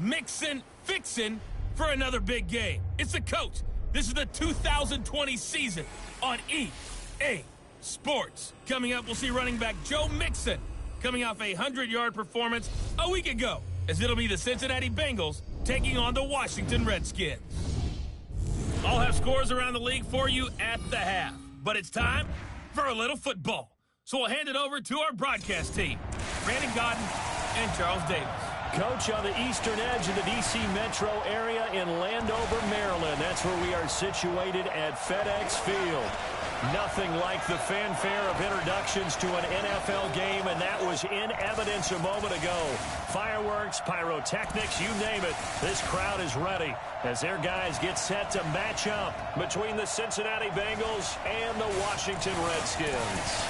mixing, fixing for another big game. It's the coach. This is the 2020 season on EA Sports. Coming up, we'll see running back Joe Mixon coming off a 100-yard performance a week ago, as it'll be the Cincinnati Bengals taking on the Washington Redskins. I'll have scores around the league for you at the half, but it's time for a little football. So we'll hand it over to our broadcast team, Brandon Godden and Charles Davis. Coach, on the eastern edge of the D.C. metro area in Landover, Maryland. That's where we are situated at FedEx Field. Nothing like the fanfare of introductions to an NFL game, and that was in evidence a moment ago. Fireworks, pyrotechnics, you name it. This crowd is ready as their guys get set to match up between the Cincinnati Bengals and the Washington Redskins.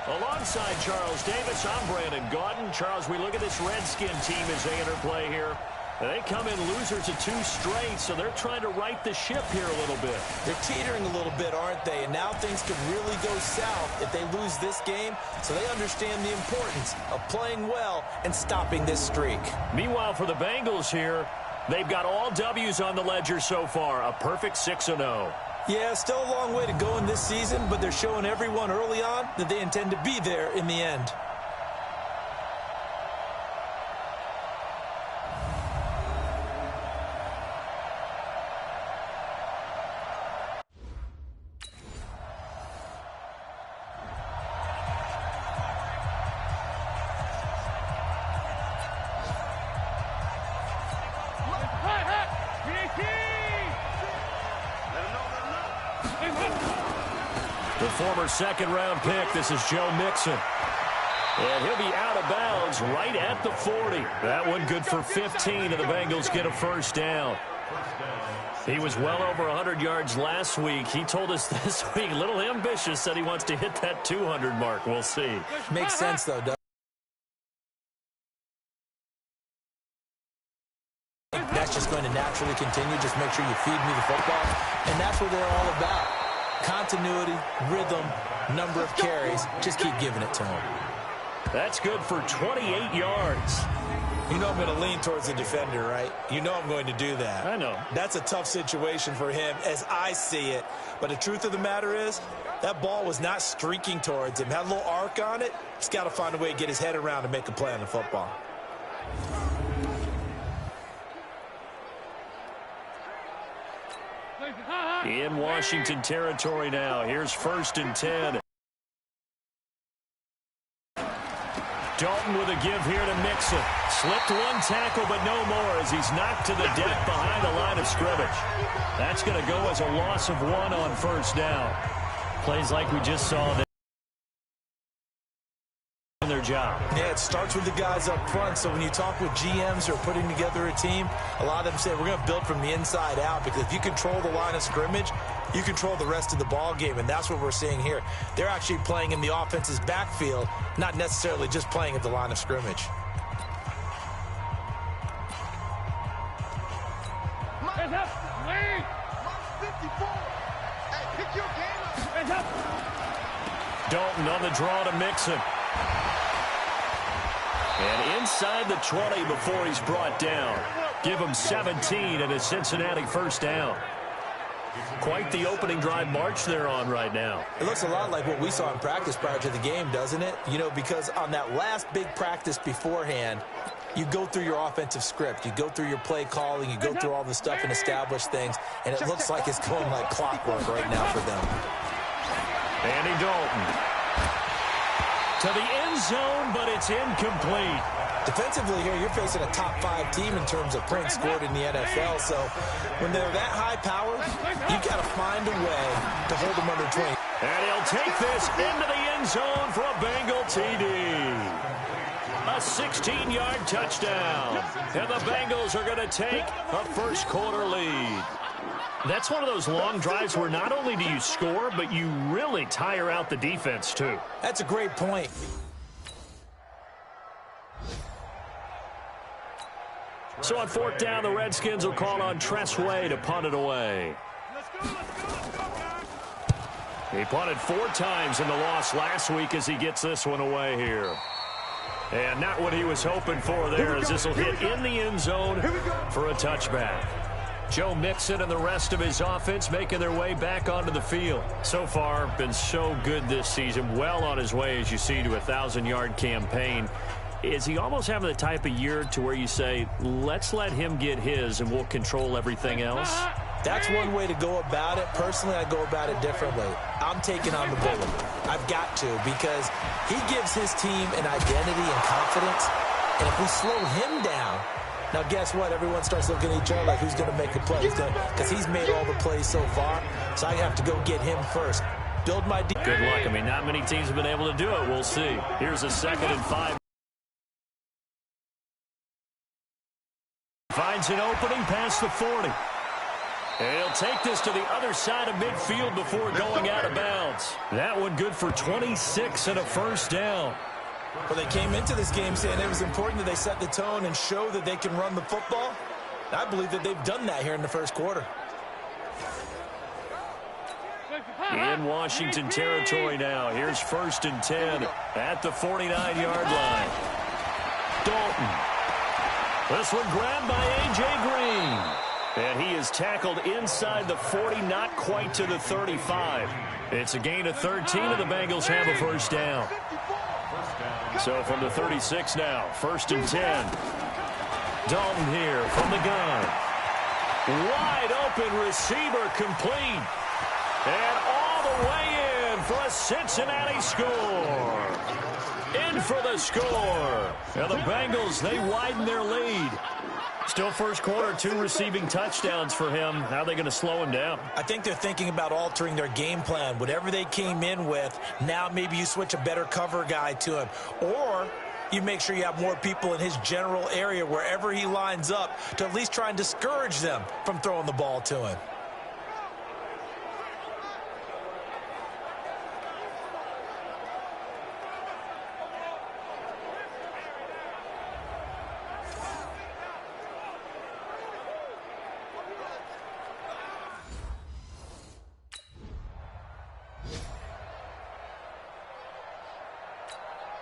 Alongside Charles Davis, I'm Brandon Godden. Charles, we look at this Redskin team as they interplay here. They come in losers of 2 straight, so they're trying to right the ship here a little bit. They're teetering a little bit, aren't they? And now things could really go south if they lose this game, so they understand the importance of playing well and stopping this streak. Meanwhile, for the Bengals here, they've got all W's on the ledger so far, a perfect 6-0. Yeah, still a long way to go in this season, but they're showing everyone early on that they intend to be there in the end. The former second-round pick, this is Joe Mixon. And he'll be out of bounds right at the 40. That one good for 15, and the Bengals get a first down. He was well over 100 yards last week. He told us this week, a little ambitious, said he wants to hit that 200 mark. We'll see. Makes sense, though, Doug. That's just going to naturally continue. Just make sure you feed me the football. And that's what they're all about. Continuity, rhythm, number of carries. Just keep giving it to him. That's good for 28 yards. You know I'm going to lean towards the defender, right? You know I'm going to do that. I know. That's a tough situation for him as I see it. But the truth of the matter is, that ball was not streaking towards him. Had a little arc on it. He's got to find a way to get his head around and make a play on the football. In Washington territory now. Here's 1st and 10. Dalton with a give here to Mixon. Slipped one tackle, but no more as he's knocked to the deck behind the line of scrimmage. That's going to go as a loss of 1 on 1st down. Plays like we just saw there. Their job. Yeah, it starts with the guys up front. So when you talk with GMs who are putting together a team, a lot of them say we're going to build from the inside out, because if you control the line of scrimmage, you control the rest of the ball game, and that's what we're seeing here. They're actually playing in the offense's backfield, not necessarily just playing at the line of scrimmage. Hands up, lead. 54. Hey, pick your game up. Hands up. Dalton on the draw to Mixon. And inside the 20 before he's brought down. Give him 17 and a Cincinnati first down. Quite the opening drive march they're on right now. It looks a lot like what we saw in practice prior to the game, doesn't it? You know, because on that last big practice beforehand, you go through your offensive script. You go through your play calling. You go through all the stuff and establish things. And it looks like it's going like clockwork right now for them. Andy Dalton. To the end zone, but it's incomplete. Defensively here, you're facing a top 5 team in terms of points scored in the NFL. So when they're that high-powered, you've got to find a way to hold them under 20. And he'll take this into the end zone for a Bengal TD. A 16-yard touchdown. And the Bengals are going to take a first-quarter lead. That's one of those long drives where not only do you score, but you really tire out the defense, too. That's a great point. So on 4th down, the Redskins will call on Tressway to punt it away. He punted 4 times in the loss last week as he gets this one away here. And not what he was hoping for there, as this will hit in the end zone for a touchback. Joe Mixon and the rest of his offense making their way back onto the field. So far, been so good this season. Well on his way, as you see, to a 1,000-yard campaign. Is he almost having the type of year to where you say, let's let him get his and we'll control everything else? That's one way to go about it. Personally, I go about it differently. I'm taking on the bully. I've got to, because he gives his team an identity and confidence. And if we slow him down, now guess what? Everyone starts looking at each other like, who's going to make a play? Because he's made all the plays so far. So I have to go get him first. Build my defense. Good luck. I mean, not many teams have been able to do it. We'll see. Here's a 2nd and 5. Finds an opening past the 40. And he'll take this to the other side of midfield before going out of bounds. That one good for 26 and a first down. Well, they came into this game saying it was important that they set the tone and show that they can run the football. I believe that they've done that here in the first quarter. In Washington territory now. Here's 1st and 10 at the 49-yard line. Dalton. This one grabbed by A.J. Green. And he is tackled inside the 40, not quite to the 35. It's a gain of 13, and the Bengals have a first down. So from the 36 now, 1st and 10. Dalton here from the gun. Wide open receiver complete. And all the way in for a Cincinnati score. In for the score. And the Bengals, they widen their lead. Still first quarter, 2 receiving touchdowns for him. How are they going to slow him down? I think they're thinking about altering their game plan. Whatever they came in with, now maybe you switch a better cover guy to him. Or you make sure you have more people in his general area wherever he lines up to at least try and discourage them from throwing the ball to him.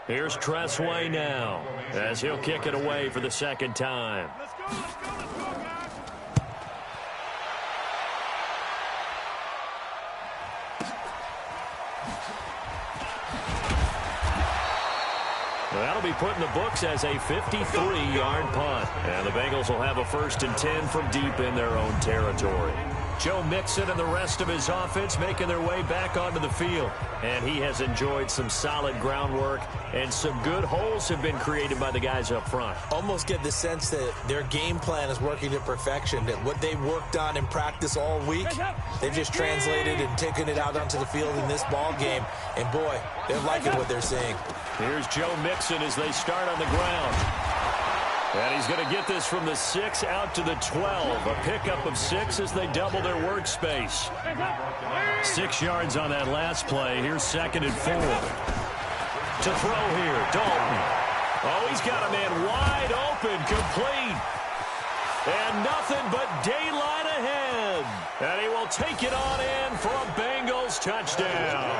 Here's Tressway now, as he'll kick it away for the 2nd time. Let's go, guys. That'll be put in the books as a 53-yard punt. And the Bengals will have a 1st and 10 from deep in their own territory. Joe Mixon and the rest of his offense making their way back onto the field. And he has enjoyed some solid groundwork, and some good holes have been created by the guys up front. Almost get the sense that their game plan is working to perfection, that what they worked on in practice all week, they've just translated and taken it out onto the field in this ball game. And boy, they're liking what they're seeing. Here's Joe Mixon as they start on the ground. And he's going to get this from the 6 out to the 12. A pickup of 6 as they double their workspace. 6 yards on that last play. Here's 2nd and 4. To throw here, Dalton. Oh, he's got a man wide open, complete. And nothing but daylight ahead. And he will take it on in for a Bengals touchdown.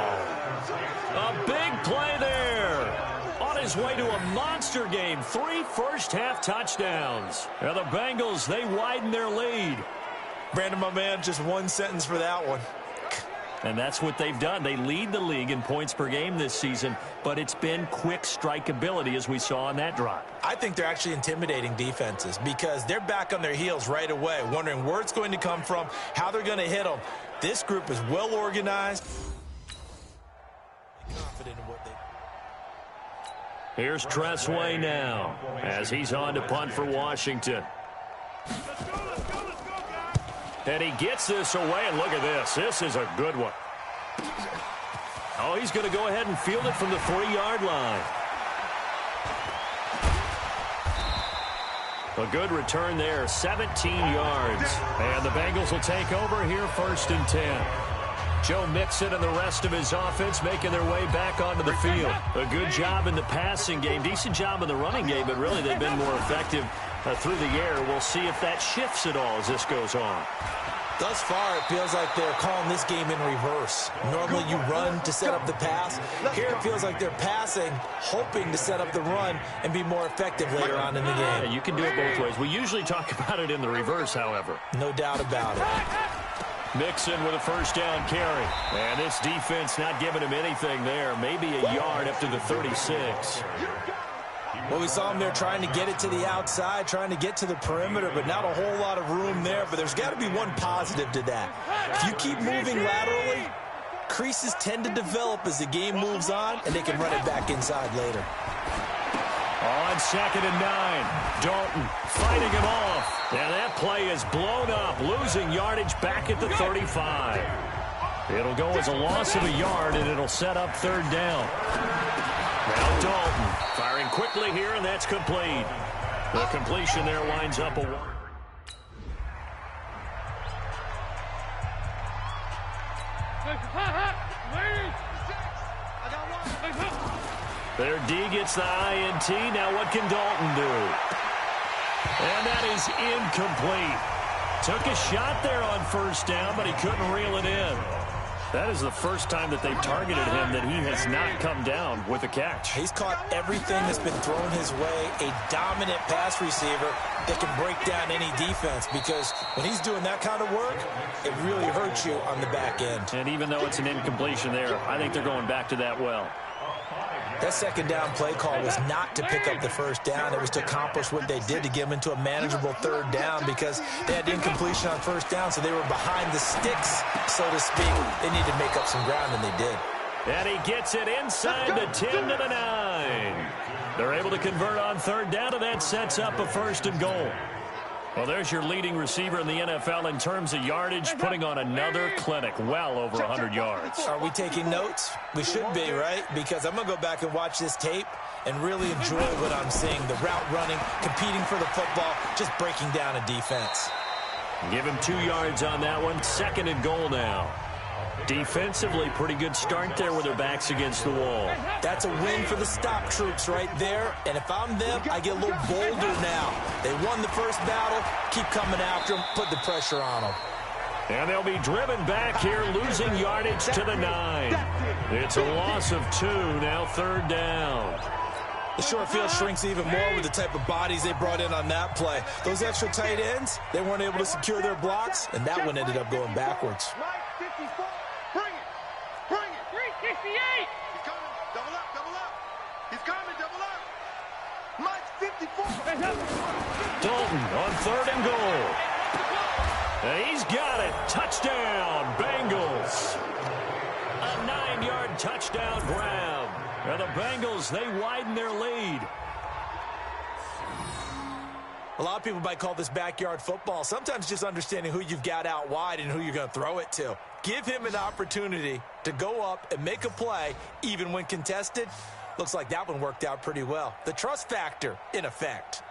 A big play there. On his way to a monster game, 3 first-half touchdowns. And the Bengals, they widen their lead. Brandon, my man, just one sentence for that one. And that's what they've done. They lead the league in points per game this season, but it's been quick strikeability as we saw on that drive. I think they're actually intimidating defenses because they're back on their heels right away, wondering where it's going to come from, how they're going to hit them. This group is well organized. Confident in what they... Here's Tressway now as he's on to punt for Washington. Let's go, guys. And he gets this away, and look at this. This is a good one. Oh, he's going to go ahead and field it from the 3-yard line. A good return there, 17 yards. And the Bengals will take over here, 1st and 10. Joe Mixon and the rest of his offense making their way back onto the field. A good job in the passing game, decent job in the running game, but really they've been more effective through the air. We'll see if that shifts at all as this goes on. Thus far, it feels like they're calling this game in reverse. Normally you run to set up the pass. Here it feels like they're passing, hoping to set up the run and be more effective later on in the game. Yeah, you can do it both ways. We usually talk about it in the reverse, however. No doubt about it. Mixon with a first down carry. And this defense not giving him anything there. Maybe a yard up to the 36. Well, we saw him there trying to get it to the outside, trying to get to the perimeter, but not a whole lot of room there. But there's got to be one positive to that. If you keep moving laterally, creases tend to develop as the game moves on, and they can run it back inside later. On 2nd and 9, Dalton fighting him off. And that play is blown up, losing yardage back at the 35. It'll go as a loss of a yard, and it'll set up 3rd down. Now Dalton firing quickly here, and that's complete. The completion there lines up a one. Their D gets the INT. Now what can Dalton do? And that is incomplete. Took a shot there on 1st down, but he couldn't reel it in. That is the first time that they've targeted him that he has not come down with a catch. He's caught everything that's been thrown his way. A dominant pass receiver that can break down any defense, because when he's doing that kind of work, it really hurts you on the back end. And even though it's an incompletion there, I think they're going back to that well. That 2nd down play call was not to pick up the 1st down. It was to accomplish what they did, to get them into a manageable 3rd down, because they had incompletion on 1st down, so they were behind the sticks, so to speak. They needed to make up some ground, and they did. And he gets it inside the 10 to the 9. They're able to convert on 3rd down, and that sets up a 1st and goal. Well, there's your leading receiver in the NFL in terms of yardage, putting on another clinic, well over 100 yards. Are we taking notes? We should be, right? Because I'm going to go back and watch this tape and really enjoy what I'm seeing. The route running, competing for the football, just breaking down a defense. Give him 2 yards on that one. 2nd and goal now. Defensively, pretty good start there with their backs against the wall. That's a win for the stop troops right there. And if I'm them, I get a little bolder now. They won the first battle. Keep coming after them. Put the pressure on them. And they'll be driven back here, losing yardage to the 9. It's a loss of 2, now 3rd down. The short field shrinks even more with the type of bodies they brought in on that play. Those extra tight ends, they weren't able to secure their blocks, and that one ended up going backwards. Bring it. 368. He's coming. Double up. He's coming. Double up. Mike's 54. Dalton on 3rd and goal. And he's got it. Touchdown, Bengals. A 9-yard touchdown grab. And the Bengals, they widen their lead. A lot of people might call this backyard football. Sometimes just understanding who you've got out wide and who you're going to throw it to. Give him an opportunity to go up and make a play, even when contested. Looks like that one worked out pretty well. The trust factor in effect.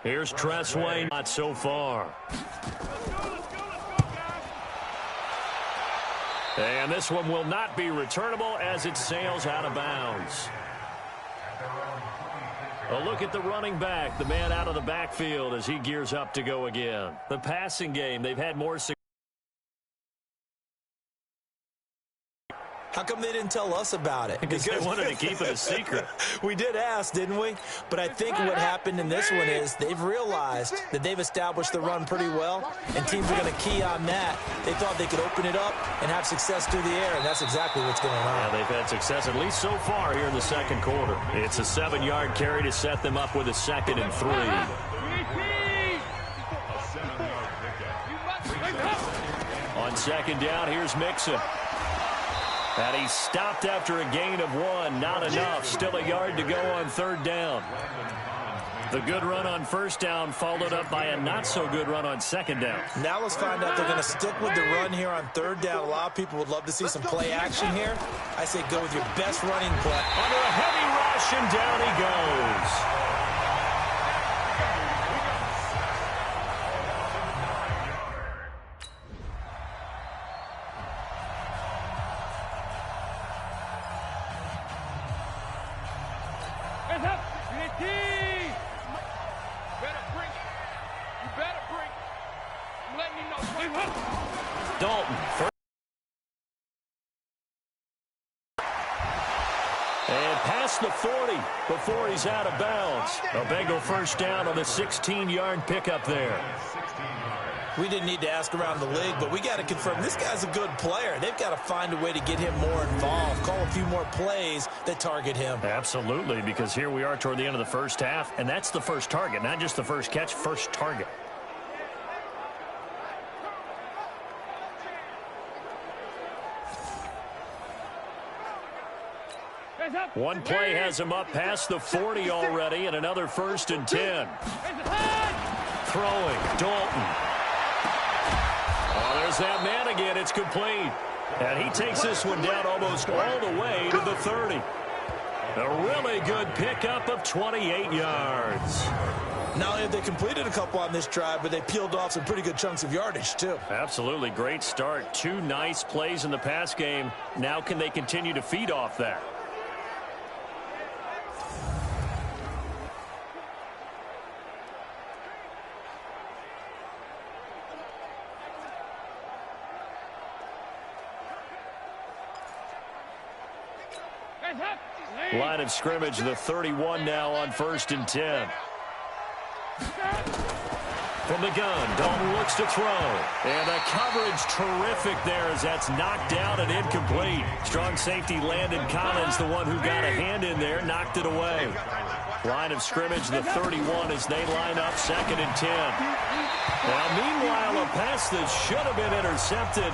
Here's Tressway, not so far. And this one will not be returnable as it sails out of bounds. A look at the running back, the man out of the backfield as he gears up to go again. The passing game, they've had more success. How come they didn't tell us about it? Because they wanted to keep it a secret. We did ask, didn't we? But I think what happened in this one is they've realized that they've established the run pretty well, and teams are going to key on that. They thought they could open it up and have success through the air, and that's exactly what's going on. Yeah, they've had success at least so far here in the 2nd quarter. It's a 7-yard carry to set them up with a 2nd and 3. On 2nd down, here's Mixon. And he stopped after a gain of 1. Not enough. Still a yard to go on 3rd down. The good run on first down followed up by a not-so-good run on second down. Now let's find out they're going to stick with the run here on third down. A lot of people would love to see some play action here. I say go with your best running play. Under a heavy rush, and down he goes. Dalton. And past the 40 before he's out of bounds. A Bengal first down on the 16-yard pickup there. We didn't need to ask around the league, but we got to confirm this guy's a good player. They've got to find a way to get him more involved, call a few more plays that target him. Absolutely, because here we are toward the end of the first half, and that's the first target, not just the first catch, first target. One play has him up past the 40 already, and another 1st and 10. Throwing, Dalton. Oh, there's that man again. It's complete. And he takes this one down almost all the way to the 30. A really good pickup of 28 yards. Not only have they completed a couple on this drive, but they peeled off some pretty good chunks of yardage, too. Absolutely. Great start. 2 nice plays in the pass game. Now can they continue to feed off that? Line of scrimmage, the 31 now on 1st and 10. From the gun, Dalton looks to throw. And the coverage terrific there as that's knocked down and incomplete. Strong safety Landon Collins, the one who got a hand in there, knocked it away. Line of scrimmage, the 31 as they line up 2nd and 10. Now, meanwhile, a pass that should have been intercepted,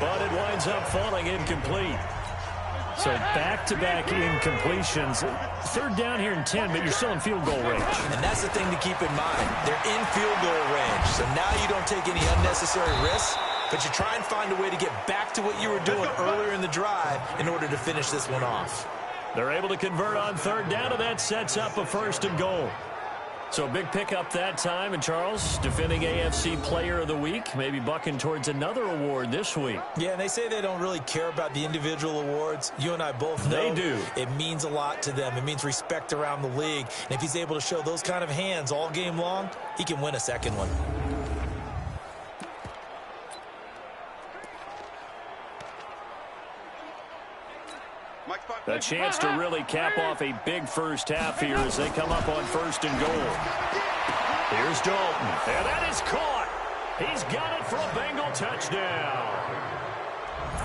but it winds up falling incomplete. So back-to-back incompletions. 3rd down here and 10, but you're still in field goal range. And that's the thing to keep in mind. They're in field goal range. So now you don't take any unnecessary risks, but you try and find a way to get back to what you were doing earlier in the drive in order to finish this one off. They're able to convert on 3rd down, and that sets up a 1st and goal. So a big pickup that time, and Charles, defending AFC Player of the Week, maybe bucking towards another award this week. Yeah, and they say they don't really care about the individual awards. You and I both know they do. It means a lot to them. It means respect around the league. And if he's able to show those kind of hands all game long, he can win a 2nd one. A chance to really cap off a big first half here as they come up on 1st and goal. Here's Dalton, and that is caught. He's got it for a Bengal touchdown.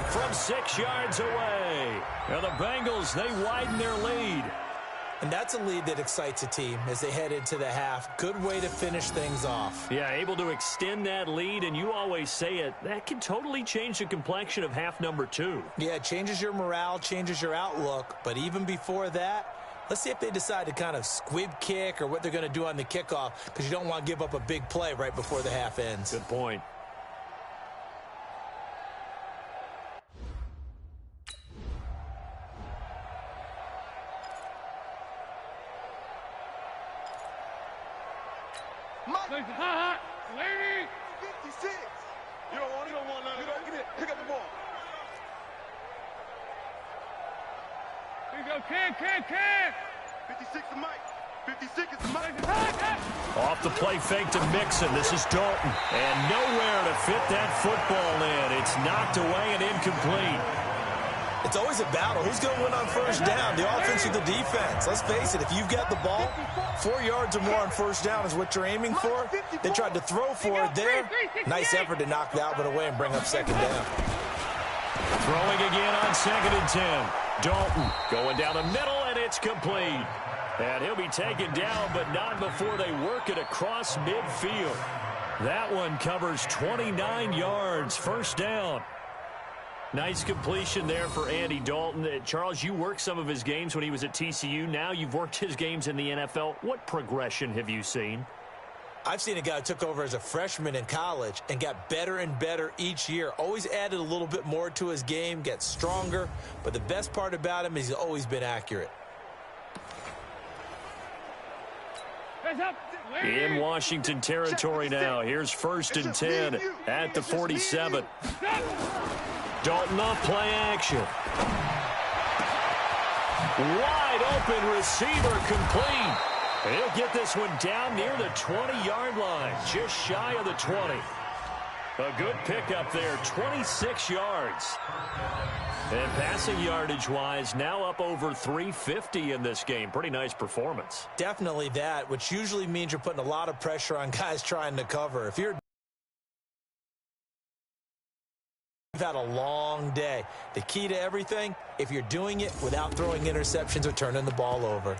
From 6 yards away. And the Bengals, they widen their lead. And that's a lead that excites a team as they head into the half. Good way to finish things off. Yeah, able to extend that lead, and you always say it, that can totally change the complexion of half number 2. Yeah, it changes your morale, changes your outlook. But even before that, let's see if they decide to kind of squib kick or what they're going to do on the kickoff, because you don't want to give up a big play right before the half ends. Good point. Lady! 56! You don't want it? You don't want none. Get it. Pick up the ball. Here you go. Can. 56 to Mike. 56 is to Mike. Off the play fake to Mixon. This is Dalton. And nowhere to fit that football in. It's knocked away and incomplete. It's always a battle. Who's going to win on 1st down? The offense or the defense? Let's face it, if you've got the ball, 4 yards or more on 1st down is what you're aiming for. They tried to throw for it there. Nice effort to knock that one away and bring up 2nd down. Throwing again on 2nd and 10. Dalton going down the middle, and it's complete. And he'll be taken down, but not before they work it across midfield. That one covers 29 yards, 1st down. Nice completion there for Andy Dalton. Charles, you worked some of his games when he was at TCU. Now you've worked his games in the NFL. What progression have you seen? I've seen a guy who took over as a freshman in college and got better and better each year. Always added a little bit more to his game, gets stronger. But the best part about him is he's always been accurate. In Washington territory now. Here's 1st and 10 at the 47. Dalton off play action. Wide open receiver complete. He'll get this one down near the 20-yard line, just shy of the 20. A good pickup there, 26 yards. And passing yardage-wise, now up over 350 in this game. Pretty nice performance. Definitely that, which usually means you're putting a lot of pressure on guys trying to cover. If you've had a long day. The key to everything, if you're doing it without throwing interceptions or turning the ball over.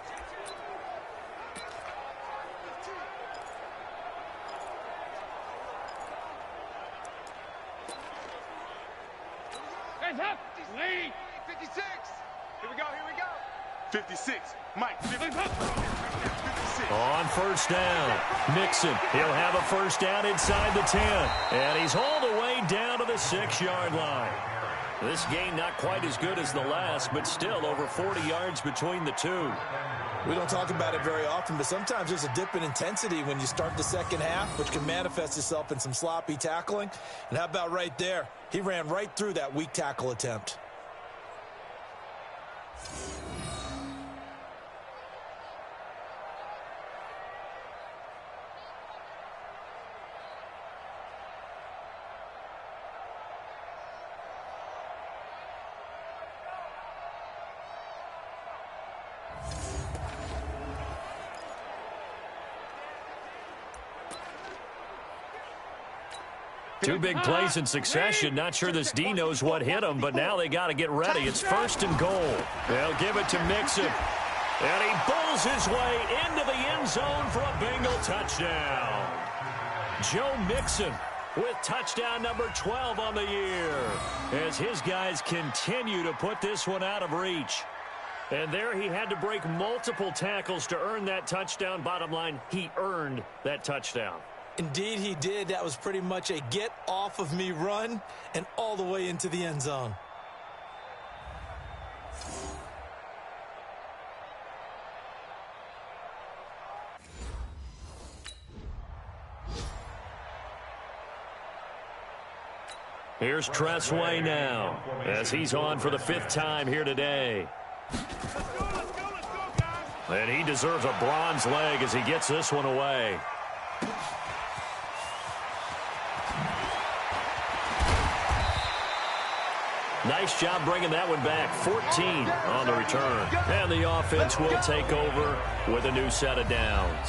Hands up! Lead! 56! Here we go, here we go! 56. Mike, 56. On 1st down, Mixon. He'll have a 1st down inside the 10. And he's hauled away down to the 6-yard line. This game not quite as good as the last, but still over 40 yards between the two. We don't talk about it very often, but sometimes there's a dip in intensity when you start the second half, which can manifest itself in some sloppy tackling. And how about right there? He ran right through that weak tackle attempt. Two big plays in succession. Not sure this D knows what hit him, but now they got to get ready. It's 1st and goal. They'll give it to Mixon. And he bulls his way into the end zone for a Bengal touchdown. Joe Mixon with touchdown number 12 on the year as his guys continue to put this one out of reach. And there he had to break multiple tackles to earn that touchdown. Bottom line, he earned that touchdown. Indeed he did. That was pretty much a get off of me run and all the way into the end zone. Here's Tressway now as he's on for the 5th time here today. And he deserves a bronze leg as he gets this one away. Nice job bringing that one back. 14 on the return. And the offense will take over with a new set of downs.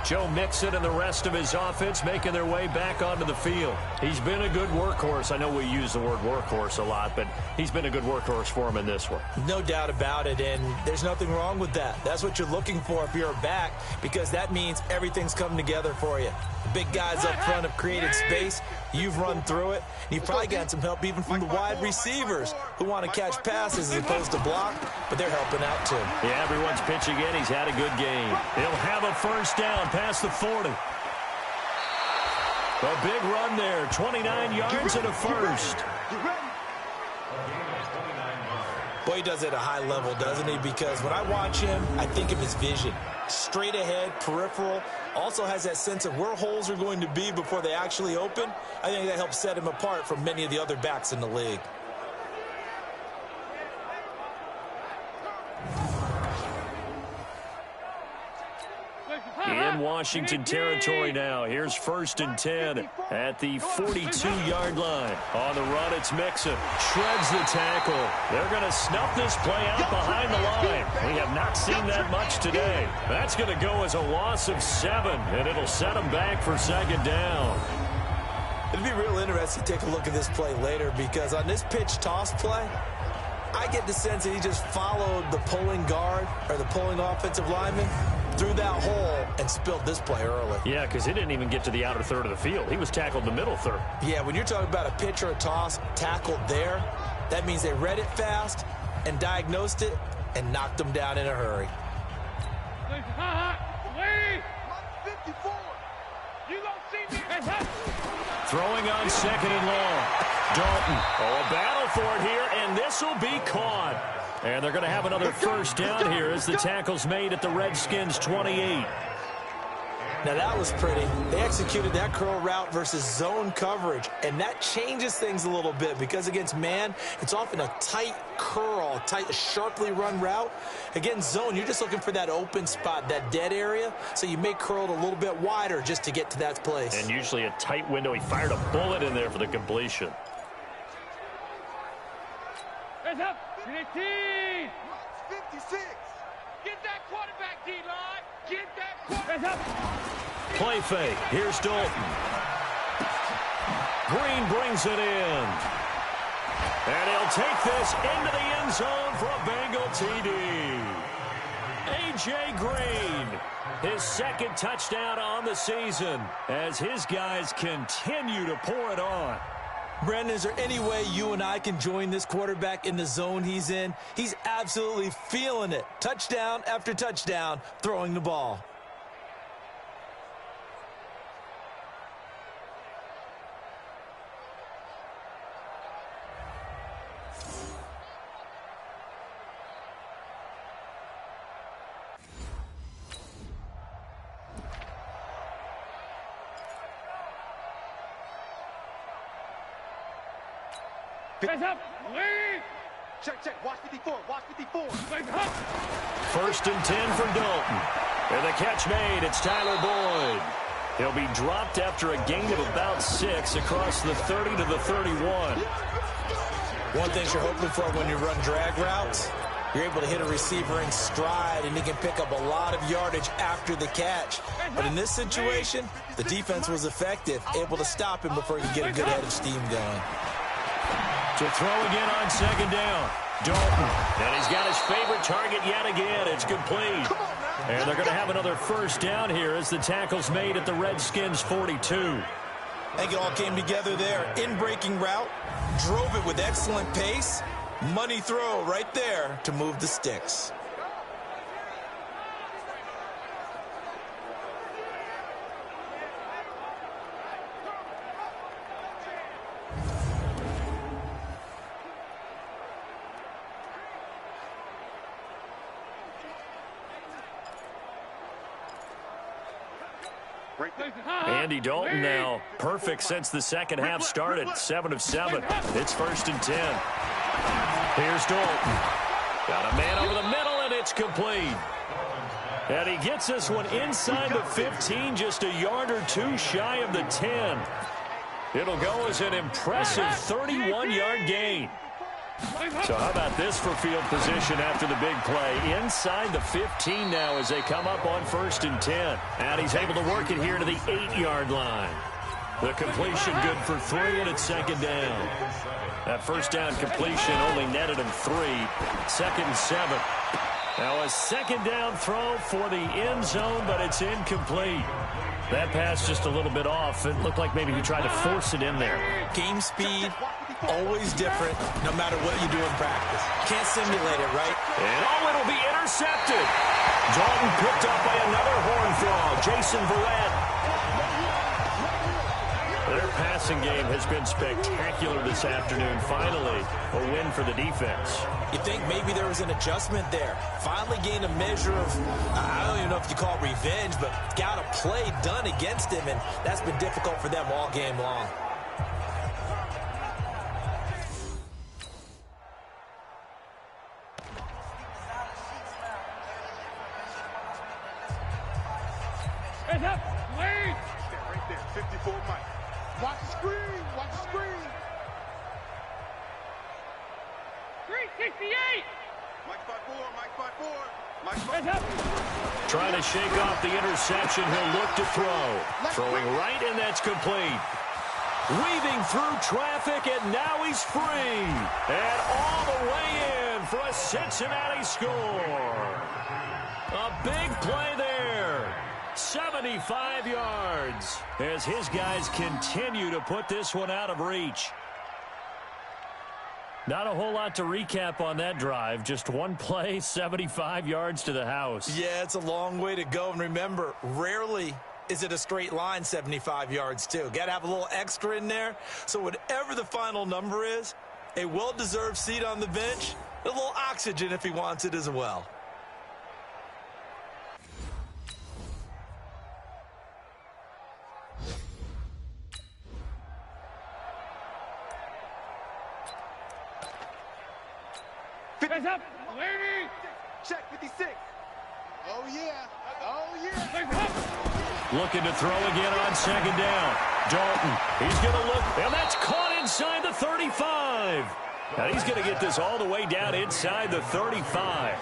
Joe Mixon and the rest of his offense making their way back onto the field. He's been a good workhorse. I know we use the word workhorse a lot, but he's been a good workhorse for him in this one. No doubt about it, and there's nothing wrong with that. That's what you're looking for if you're a back, because that means everything's coming together for you. The big guys up front have created space. You've run through it. And you've probably got some help even from the wide receivers who want to catch passes as opposed to block, but they're helping out too. Yeah, everyone's pitching in. He's had a good game. He'll have a 1st down past the 40. A big run there, 29 yards and a 1st. Boy, he does it at a high level, doesn't he? Because when I watch him, I think of his vision. Straight ahead, peripheral. Also has that sense of where holes are going to be before they actually open. I think that helps set him apart from many of the other backs in the league. In Washington territory now. Here's 1st and 10 at the 42-yard line. On the run, it's Mixon. Shreds the tackle. They're going to snuff this play out behind the line. We have not seen that much today. That's going to go as a loss of 7, and it'll set them back for 2nd down. It'd be real interesting to take a look at this play later, because on this pitch toss play, I get the sense that he just followed the pulling guard or the pulling offensive lineman through that hole and spilled this play early. Yeah, because he didn't even get to the outer third of the field. He was tackled in the middle third. Yeah, when you're talking about a pitch or a toss tackled there, that means they read it fast and diagnosed it and knocked them down in a hurry. Throwing on second and long. Dalton. Oh, a battle for it here, and this will be caught. And they're going to have another first down here as the tackle's made at the Redskins' 28. Now, that was pretty. They executed that curl route versus zone coverage, and that changes things a little bit because against man, it's often a tight curl, tight, sharply run route. Against zone, you're just looking for that open spot, that dead area, so you may curl it a little bit wider just to get to that place. And usually a tight window. He fired a bullet in there for the completion. Hands up. 15. 56. Get that quarterback, D-line. Get that quarterback. Hands up. Play fake. Here's Dalton. Green brings it in. And he'll take this into the end zone for a Bengal TD. A.J. Green, his second touchdown on the season as his guys continue to pour it on. Brandon, is there any way you and I can join this quarterback in the zone he's in? He's absolutely feeling it. Touchdown after touchdown, throwing the ball. Hands up. Lead. Check. Watch 54. Watch 54. First and 10 for Dalton. And the catch made. It's Tyler Boyd. He'll be dropped after a gain of about 6 across the 30 to the 31. One thing you're hoping for when you run drag routes, you're able to hit a receiver in stride, and he can pick up a lot of yardage after the catch. But in this situation, the defense was effective, able to stop him before he could get a good head of steam going. To throw again on second down. Dalton. And he's got his favorite target yet again. It's complete. And they're going to have another first down here as the tackle's made at the Redskins' 42. I think it all came together there. In-breaking route, drove it with excellent pace. Money throw right there to move the sticks. Andy Dalton now perfect since the second half started. 7 of 7. It's first and 10. Here's Dalton. Got a man over the middle, and it's complete. And he gets this one inside the 15, just a yard or two shy of the 10. It'll go as an impressive 31-yard gain. So how about this for field position after the big play? Inside the 15 now as they come up on first and 10. And he's able to work it here to the 8-yard line. The completion good for 3, and it's second down. That first down completion only netted him 3. Second and 7. Now a second down throw for the end zone, but it's incomplete. That pass just a little bit off. It looked like maybe he tried to force it in there. Game speed, always different, no matter what you do in practice. Can't simulate it, right? And it'll be intercepted. Dalton picked up by another Horned Frog, Jason Verrett. Their passing game has been spectacular this afternoon. Finally, a win for the defense. You think maybe there was an adjustment there. Finally gained a measure of, I don't even know if you call it revenge, but got a play done against him, and that's been difficult for them all game long. Hands up. Lead. Right there. 54 Mike. Watch the screen. Watch the screen. 368. Mike 5-4. Mike 5-4. Mike 5-4. Hands up. Trying to shake off the interception. He'll look to throw. Throwing right, and that's complete. Weaving through traffic, and now he's free. And all the way in for a Cincinnati score. A big play there. 75 yards as his guys continue to put this one out of reach. Not a whole lot to recap on that drive. Just one play, 75 yards to the house. Yeah, it's a long way to go. And remember, rarely is it a straight line 75 yards, too. Got to have a little extra in there. So whatever the final number is, a well-deserved seat on the bench, a little oxygen if he wants it as well. Hands up, lady. Check 56. Oh yeah. Oh yeah. Looking to throw again on second down. Dalton, he's going to look, and that's caught inside the 35. Now he's going to get this all the way down inside the 35.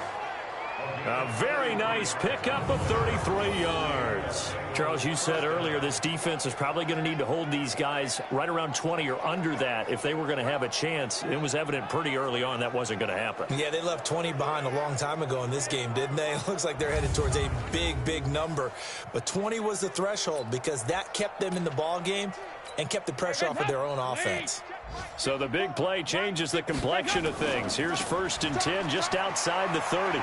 A very nice pickup of 33 yards. Charles, you said earlier this defense is probably going to need to hold these guys right around 20 or under that if they were going to have a chance. It was evident pretty early on that wasn't going to happen. Yeah, they left 20 behind a long time ago in this game, didn't they? It looks like they're headed towards a big, big number. But 20 was the threshold because that kept them in the ball game and kept the pressure off of their own offense. So the big play changes the complexion of things. Here's 1st and 10 just outside the 30.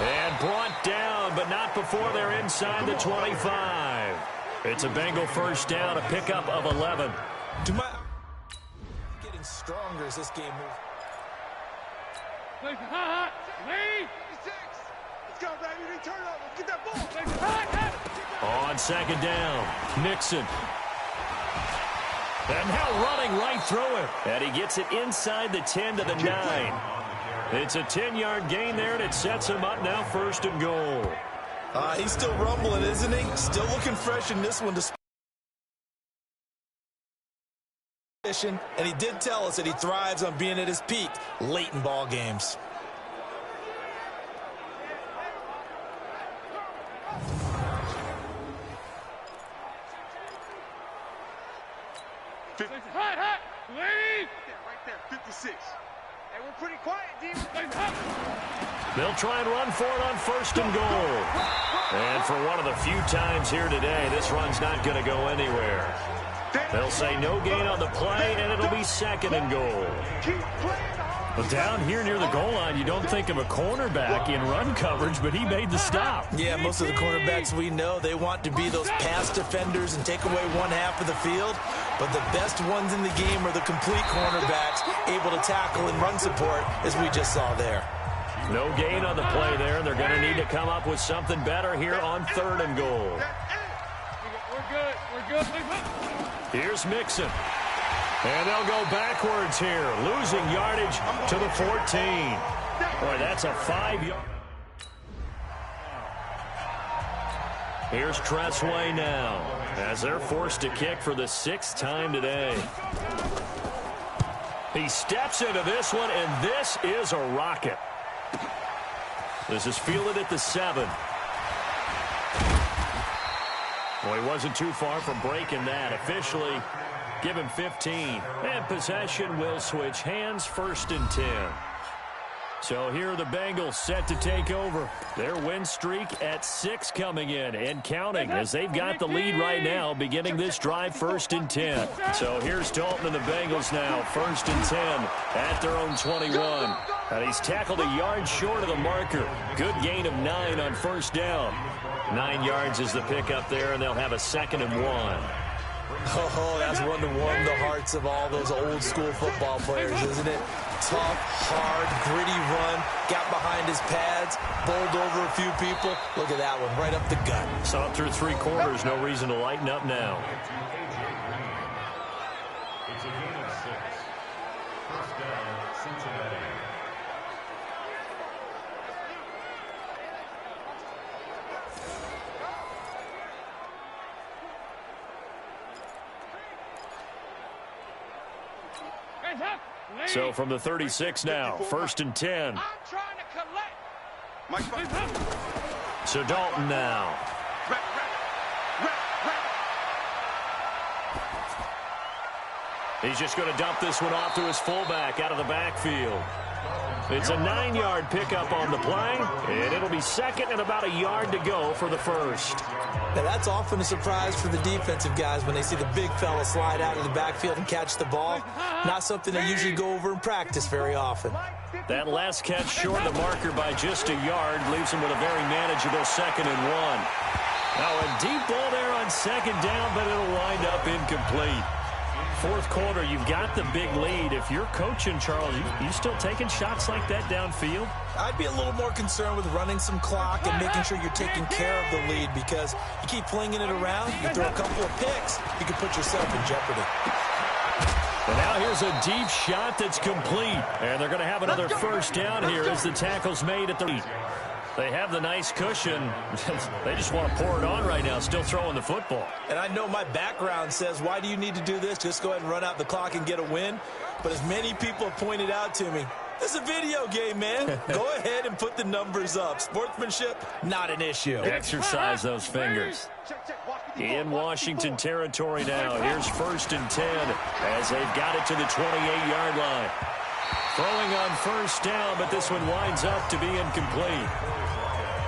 And brought down, but not before they're inside the 25. It's a Bengal first down, a pickup of 11. Getting stronger as this game moves. Let's go, baby. Turn up. Let's get that ball. On second down, Nixon. And now running right through it. And he gets it inside the 10 to the 9. It's a 10-yard gain there, and it sets him up now 1st and goal. He's still rumbling, isn't he? Still looking fresh in this one. And he did tell us that he thrives on being at his peak late in ball games. Hot, lead. Right there, 56. Hey, we're pretty quiet, D. They'll try and run for it on 1st and goal. And for one of the few times here today, this run's not going to go anywhere. They'll say no gain on the play, and it'll be 2nd and goal. Well, down here near the goal line, you don't think of a cornerback in run coverage, but he made the stop. Yeah, most of the cornerbacks we know, they want to be those pass defenders and take away one half of the field. But the best ones in the game are the complete cornerbacks, able to tackle and run support, as we just saw there. No gain on the play there, and they're going to need to come up with something better here on 3rd and goal. We're good. Here's Mixon. And they'll go backwards here, losing yardage to the 14. Boy, that's a 5-yard. Here's Tressway now, as they're forced to kick for the 6th time today. He steps into this one, and this is a rocket. This is fielded at the 7. Well, he wasn't too far from breaking that. Officially, give him 15. And possession will switch hands, 1st and 10. So here are the Bengals set to take over. Their win streak at 6 coming in and counting as they've got the lead right now beginning this drive 1st and 10. So here's Dalton and the Bengals now 1st and 10 at their own 21. And he's tackled a yard short of the marker. Good gain of 9 on 1st down. 9 yards is the pickup there, and they'll have a 2nd and 1. Oh, that's one to warm the hearts of all those old school football players, isn't it? Tough, hard, gritty run, got behind his pads, bowled over a few people. Look at that one, right up the gut. Saw it through 3 quarters, no reason to lighten up now. It's a gain of 6. 1st down, Cincinnati. So from the 36 now, 1st and 10. I'm trying to collect. So Dalton now. He's just going to dump this one off to his fullback out of the backfield. It's a 9-yard pickup on the play, and it'll be second and about a yard to go for the first. Now, that's often a surprise for the defensive guys when they see the big fella slide out of the backfield and catch the ball. Not something they usually go over in practice very often. That last catch short of the marker by just a yard leaves him with a very manageable 2nd and 1. Now a deep ball there on 2nd down, but it'll wind up incomplete. 4th quarter, you've got the big lead. If you're coaching, Charles, you still taking shots like that downfield? I'd be a little more concerned with running some clock and making sure you're taking care of the lead, because you keep flinging it around, you throw a couple of picks, you can put yourself in jeopardy. And now here's a deep shot that's complete. And they're going to have another first down here as the tackle's made at the lead. They have the nice cushion. They just want to pour it on right now, still throwing the football. And I know my background says, why do you need to do this? Just go ahead and run out the clock and get a win. But as many people have pointed out to me, this is a video game, man. Go ahead and put the numbers up. Sportsmanship, not an issue. Exercise those fingers. In Washington territory now. Here's 1st and 10 as they've got it to the 28-yard line. Throwing on 1st down, but this one winds up to be incomplete.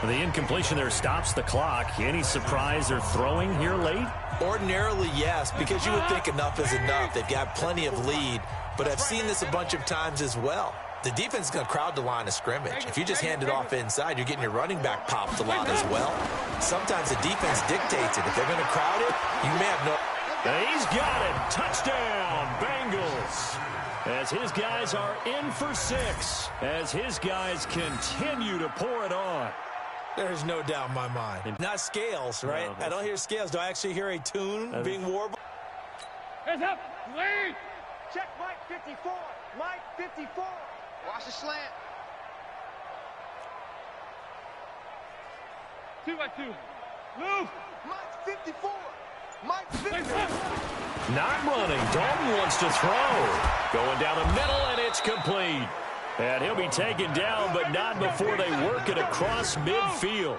The incompletion there stops the clock. Any surprise they're throwing here late? Ordinarily, yes, because you would think enough is enough. They've got plenty of lead, but I've seen this a bunch of times as well. The defense is going to crowd the line of scrimmage. If you just hand it off inside, you're getting your running back popped a lot as well. Sometimes the defense dictates it. If they're going to crowd it, you may have no... And he's got it. Touchdown, Bengals. As his guys are in for 6. As his guys continue to pour it on. There's no doubt in my mind. Not scales, right? No, I don't hear scales. Do I actually hear a tune being warbled? Hands up! Lead! Check Mike 54. Mike 54. Watch the slant. 2-by-2. Move! Mike 54. Mike 54. Not running. Dalton wants to throw. Going down the middle, and it's complete. And he'll be taken down, but not before they work it across midfield.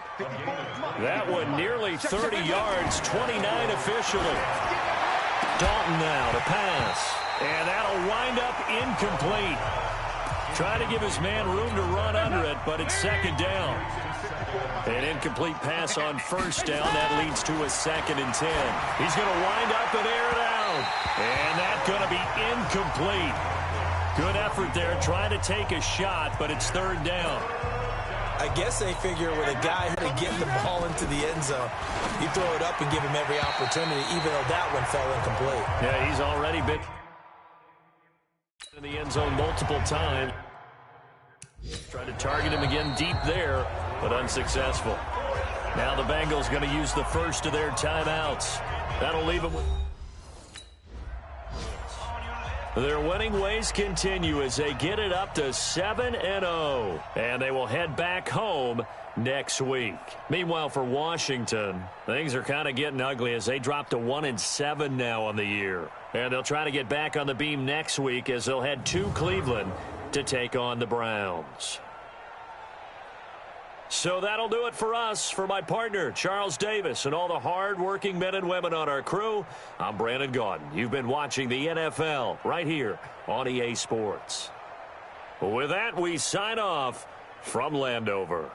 That one nearly 30 yards, 29 officially. Dalton now to pass. And that'll wind up incomplete. Trying to give his man room to run under it, but it's 2nd down. An incomplete pass on 1st down. That leads to a 2nd and 10. He's going to wind up and air it out. And that's going to be incomplete. Good effort there, trying to take a shot, but it's 3rd down. I guess they figure with a guy who can get the ball into the end zone, you throw it up and give him every opportunity, even though that one fell incomplete. Yeah, he's already been in the end zone multiple times. Tried to target him again deep there, but unsuccessful. Now the Bengals going to use the first of their timeouts. That'll leave them with... Their winning ways continue as they get it up to 7-0. And they will head back home next week. Meanwhile, for Washington, things are kind of getting ugly as they drop to 1-7 now on the year. And they'll try to get back on the beam next week as they'll head to Cleveland to take on the Browns. So that'll do it for us. For my partner, Charles Davis, and all the hard-working men and women on our crew, I'm Brandon Gaudin. You've been watching the NFL right here on EA Sports. With that, we sign off from Landover.